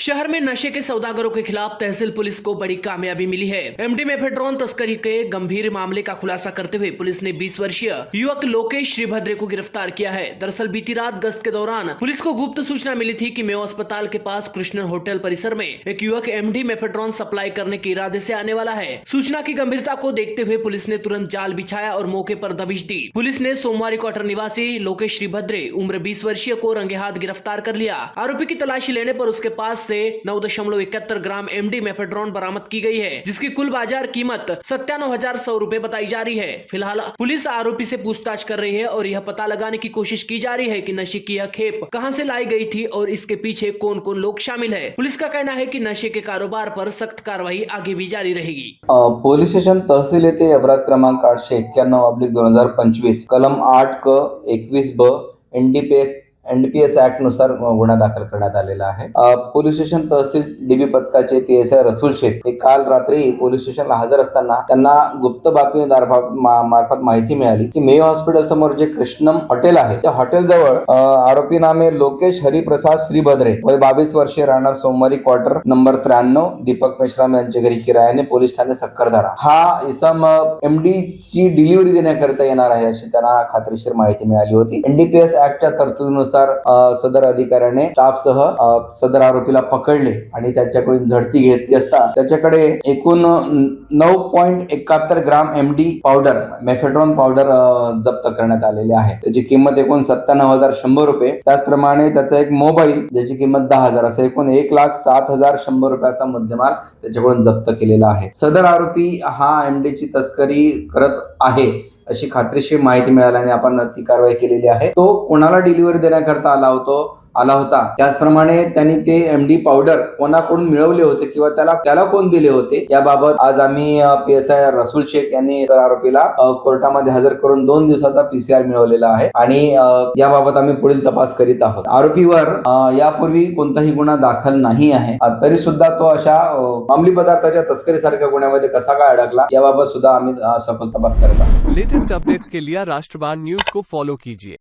शहर में नशे के सौदागरों के खिलाफ तहसील पुलिस को बड़ी कामयाबी मिली है। एमडी मेफेड्रोन तस्करी के गंभीर मामले का खुलासा करते हुए पुलिस ने 20 वर्षीय युवक लोकेश श्रीभद्रे को गिरफ्तार किया है। दरअसल बीती रात गश्त के दौरान पुलिस को गुप्त सूचना मिली थी कि मेयो अस्पताल के पास कृष्ण होटल परिसर में एक युवक एमडी मेफेड्रोन सप्लाई करने के इरादे से आने वाला है। सूचना की गंभीरता को देखते हुए पुलिस ने तुरंत जाल बिछाया और मौके पर दबिश दी। पुलिस ने सोमवार को अटर निवासी लोकेश श्रीभद्रे उम्र 20 वर्षीय को रंगे हाथ गिरफ्तार कर लिया। आरोपी की तलाशी लेने पर उसके पास से 9.71 ग्राम एमडी मेफेड्रोन बरामद की गई है, जिसकी कुल बाजार कीमत 97,100 रुपए बताई जा रही है। फिलहाल पुलिस आरोपी से पूछताछ कर रही है और यह पता लगाने की कोशिश की जा रही है कि नशे की यह खेप कहां से लाई गई थी और इसके पीछे कौन कौन लोग शामिल है। पुलिस का कहना है कि नशे के कारोबार पर सख्त कार्रवाई आगे भी जारी रहेगी। पोलीस स्टेशन तहसील येथे अपराध क्रमांक 891/2025 कलम 8(क)21(ब) एनडीपीएस ऍक्ट नुसार गुन्हा दाखल करण्यात आलेला आहे। पोलीस स्टेशन तहसील डीबी पथकाचे पीएसआय रसूल शेख हे काल रात्री पोलीस स्टेशनला हजर असताना त्यांना गुप्त बातमीदार मार्फत माहिती मिळाली की मेयो हॉस्पिटल समोर जे कृष्णम हॉटेल आहे त्या हॉटेल जवळ आरोपी नामे लोकेश हरिप्रसाद श्रीभद्रे वय 22 वर्षीय राहणार सोमवारी क्वार्टर नंबर 93 दीपक मेश्राम यांच्या घरी किरायाने पोलीस ठाणे सक्करधारा हा इसम एमडी ची डिलिव्हरी देण्याकरिता येणार आहे अशी त्यांना खात्रीशीर माहिती मिळाली होती। एनडीपीएस ऍक्टच्या तरतुदीनुसार सदर अधिकाऱ्याने स्टाफसह सदर आरोपीला पकडले आणि त्याच्याकडून झडती घेतली असता त्याच्याकडे एकूण 9.71 ग्राम एमडी पावडर मेफेड्रोन पावडर जप्त करण्यात आलेले आहे। त्याची किंमत एकूण 97,100 रुपये। त्याचप्रमाणे त्याचा एक मोबाईल ज्याची किंमत 10,000 असे एकूण 1,07,100 रुपयाचा मुद्देमाल त्याच्याकडून जप्त केलेला आहे। सदर आरोपी हा एमडी ची तस्करी करत आहे अशी खात्रीशीर माहिती मिळाल्याने आपण ती कारवाई केलेली आहे। तो कोणाला डिलिव्हरी देण्याकरता आला होता त्याचप्रमाणे त्यांनी ते एमडी पावडर कोणाकडून मिळवले होते किंवा त्याला कोण दिले होते याबाबत आज आम्ही पीएसआय रसूल शेख यांनी तर आरोपीला कोर्टामध्ये हजर करून 2 दिवसाचा पीसीआर मिळवलेला आहे आणि याबाबत आम्ही पुढील तपास करीत आहोत। आरोपीवर यापूर्वी कोणताही गुन्हा दाखल नाही आहे, तरी सुद्धा तो अशा अंमली पदार्थाच्या तस्करीसारख्या गुन्ह्यामध्ये कसा काय अडकला याबाबत सुद्धा आम्ही सखोल तपास करत आहोत। लेटेस्ट अपडेट्स के लिए राष्ट्रवाद न्यूज को फॉलो कीजिए।